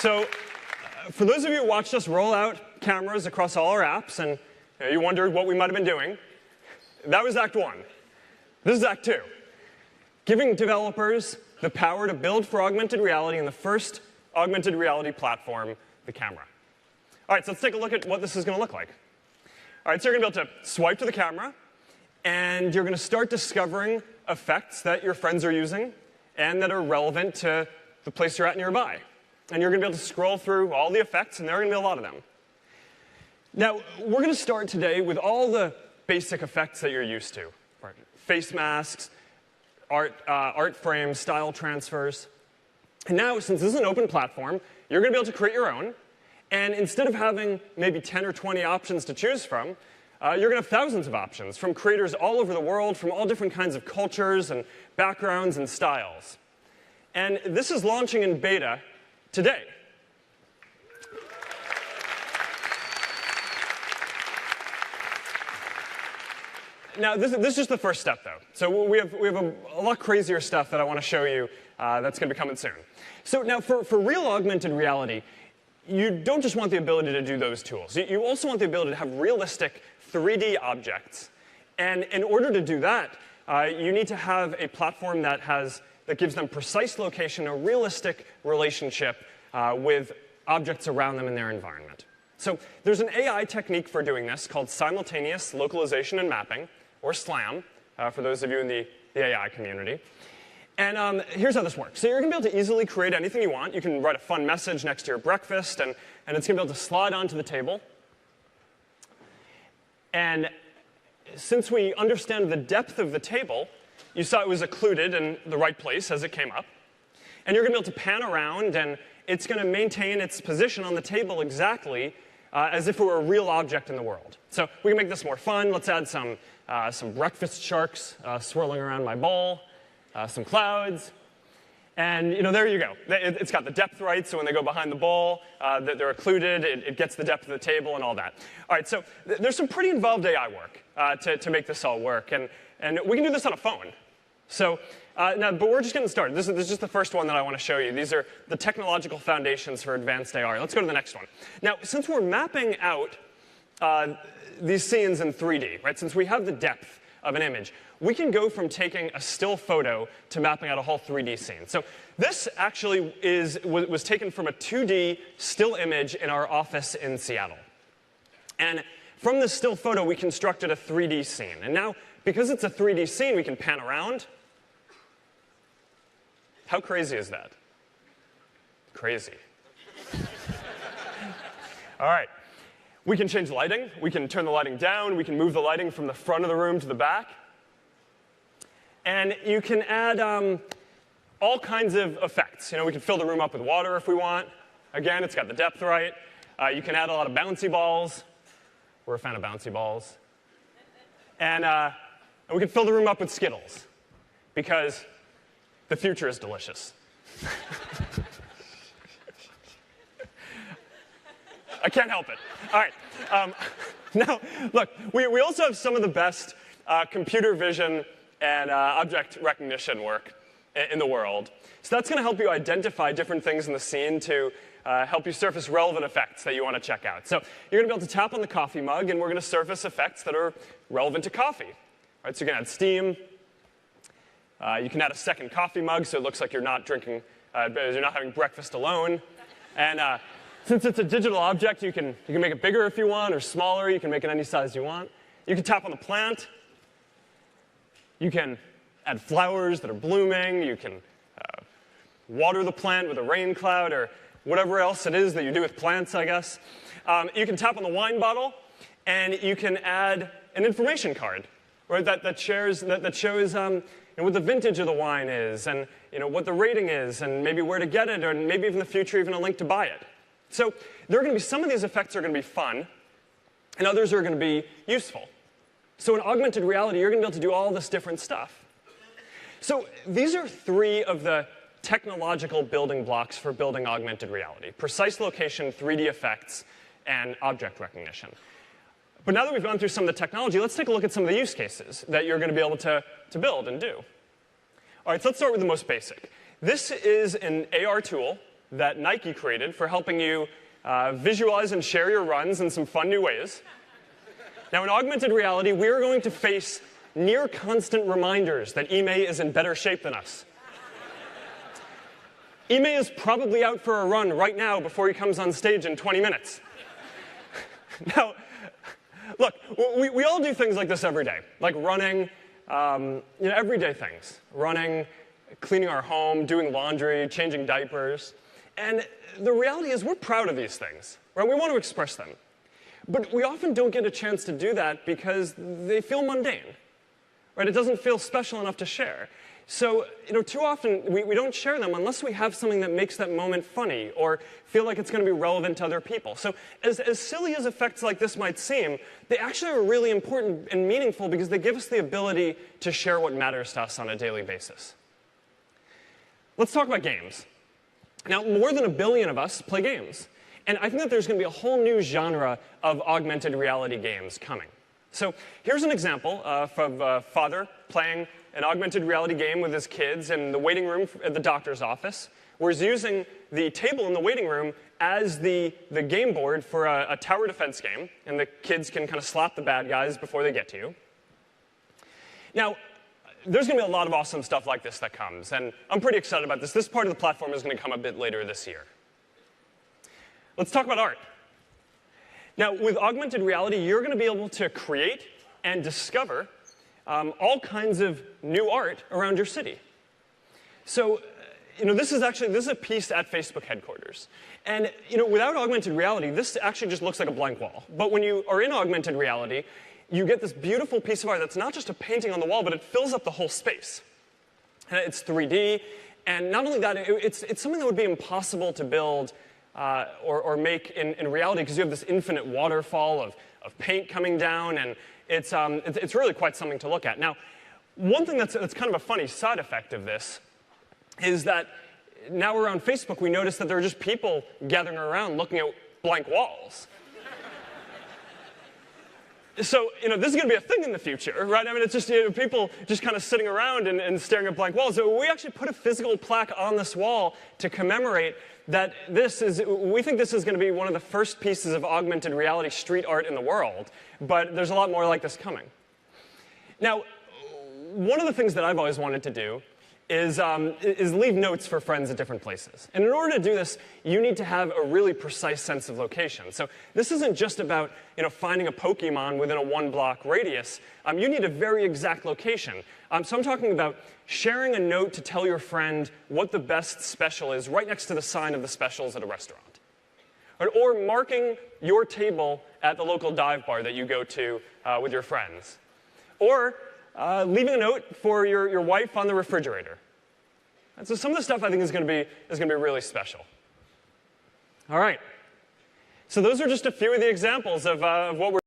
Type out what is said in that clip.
So for those of you who watched us roll out cameras across all our apps, and you wondered what we might have been doing, that was Act 1. This is Act 2. Giving developers the power to build for augmented reality in the first augmented reality platform, the camera. All right, so let's take a look at what this is going to look like. All right, so you're going to be able to swipe to the camera, and you're going to start discovering effects that your friends are using and that are relevant to the place you're at nearby. And you're going to be able to scroll through all the effects, and there are going to be a lot of them. Now, we're going to start today with all the basic effects that you're used to. Right? Face masks, art frames, style transfers. And now, since this is an open platform, you're going to be able to create your own. And instead of having maybe 10 or 20 options to choose from, you're going to have thousands of options from creators all over the world, from all different kinds of cultures and backgrounds and styles. And this is launching in beta today. Now, this is just the first step, though. So we have a lot crazier stuff that I want to show you that's going to be coming soon. So now, for real augmented reality, you don't just want the ability to do those tools. You also want the ability to have realistic 3D objects. And in order to do that, you need to have a platform that gives them precise location, a realistic relationship with objects around them in their environment. So there's an AI technique for doing this called simultaneous localization and mapping, or SLAM, for those of you in the AI community. And here's how this works. So you're going to be able to easily create anything you want. You can write a fun message next to your breakfast, and it's going to be able to slide onto the table. And since we understand the depth of the table, you saw it was occluded in the right place as it came up. And you're going to be able to pan around, and it's going to maintain its position on the table exactly as if it were a real object in the world. So we can make this more fun. Let's add some breakfast sharks swirling around my bowl, some clouds. And there you go. It's got the depth right, so when they go behind the bowl, they're occluded. It gets the depth of the table and all that. All right, so there's some pretty involved AI work to make this all work. And we can do this on a phone. So now, but we're just getting started. This is just the first one that I want to show you. These are the technological foundations for advanced AR. Let's go to the next one. Now, since we're mapping out these scenes in 3D, right? Since we have the depth of an image, we can go from taking a still photo to mapping out a whole 3D scene. So this actually was taken from a 2D still image in our office in Seattle. And from this still photo, we constructed a 3D scene. And now, because it's a 3D scene, we can pan around. How crazy is that? Crazy. All right. We can change lighting. We can turn the lighting down. We can move the lighting from the front of the room to the back. And you can add all kinds of effects. We can fill the room up with water if we want. Again, it's got the depth right. You can add a lot of bouncy balls. We're a fan of bouncy balls. And we can fill the room up with Skittles, because the future is delicious. I can't help it. All right. Now, look, we also have some of the best computer vision and object recognition work in the world. So that's going to help you identify different things in the scene to help you surface relevant effects that you want to check out. So you're going to be able to tap on the coffee mug, and we're going to surface effects that are relevant to coffee. All right, so you can add steam. You can add a second coffee mug, so it looks like you're not drinking, you're not having breakfast alone. And since it's a digital object, you can make it bigger if you want, or smaller. You can make it any size you want. You can tap on the plant. You can add flowers that are blooming. You can water the plant with a rain cloud, or whatever else it is that you do with plants, I guess. You can tap on the wine bottle, and you can add an information card, right, that shows what the vintage of the wine is, and what the rating is, and maybe where to get it, or maybe even in the future, even a link to buy it. So there are going to be some of these effects are going to be fun, and others are going to be useful. So in augmented reality, you're going to be able to do all this different stuff. So these are three of the technological building blocks for building augmented reality: precise location, 3D effects, and object recognition. But now that we've gone through some of the technology, let's take a look at some of the use cases that you're going to be able to build and do. All right, so let's start with the most basic. This is an AR tool that Nike created for helping you visualize and share your runs in some fun new ways. Now, in augmented reality, we are going to face near constant reminders that Ime is in better shape than us. Ime is probably out for a run right now before he comes on stage in 20 minutes. Now, look, we all do things like this every day, like running, everyday things. Running, cleaning our home, doing laundry, changing diapers. And the reality is we're proud of these things, right? We want to express them. But we often don't get a chance to do that because they feel mundane, right? It doesn't feel special enough to share. So, too often we don't share them unless we have something that makes that moment funny or feel like it's going to be relevant to other people. So as silly as effects like this might seem, they actually are really important and meaningful because they give us the ability to share what matters to us on a daily basis. Let's talk about games. Now, more than 1 billion of us play games. And I think that there's going to be a whole new genre of augmented reality games coming. So here's an example of a father playing an augmented reality game with his kids in the waiting room at the doctor's office, where he's using the table in the waiting room as the game board for a tower defense game, and the kids can kind of slap the bad guys before they get to you. Now, there's going to be a lot of awesome stuff like this that comes, and I'm pretty excited about this. This part of the platform is going to come a bit later this year. Let's talk about art. Now, with augmented reality, you're going to be able to create and discover all kinds of new art around your city. So, this is a piece at Facebook headquarters. And, without augmented reality, this actually just looks like a blank wall. But when you are in augmented reality, you get this beautiful piece of art that's not just a painting on the wall, but it fills up the whole space. And it's 3D, and not only that, it's something that would be impossible to build or make in reality because you have this infinite waterfall of paint coming down, and it's really quite something to look at. Now, one thing that's kind of a funny side effect of this is that now we're on Facebook, we notice that there are just people gathering around looking at blank walls. So, this is going to be a thing in the future, right? I mean, it's just people just kind of sitting around and staring at blank walls. So we actually put a physical plaque on this wall to commemorate that we think this is going to be one of the first pieces of augmented reality street art in the world, but there's a lot more like this coming. Now, one of the things that I've always wanted to do is leave notes for friends at different places. And in order to do this, you need to have a really precise sense of location. So this isn't just about finding a Pokemon within a 1-block radius. You need a very exact location. So I'm talking about sharing a note to tell your friend what the best special is right next to the sign of the specials at a restaurant. Or marking your table at the local dive bar that you go to with your friends. Or leaving a note for your wife on the refrigerator. And so some of the stuff I think is going to be really special. All right. So those are just a few of the examples of what we're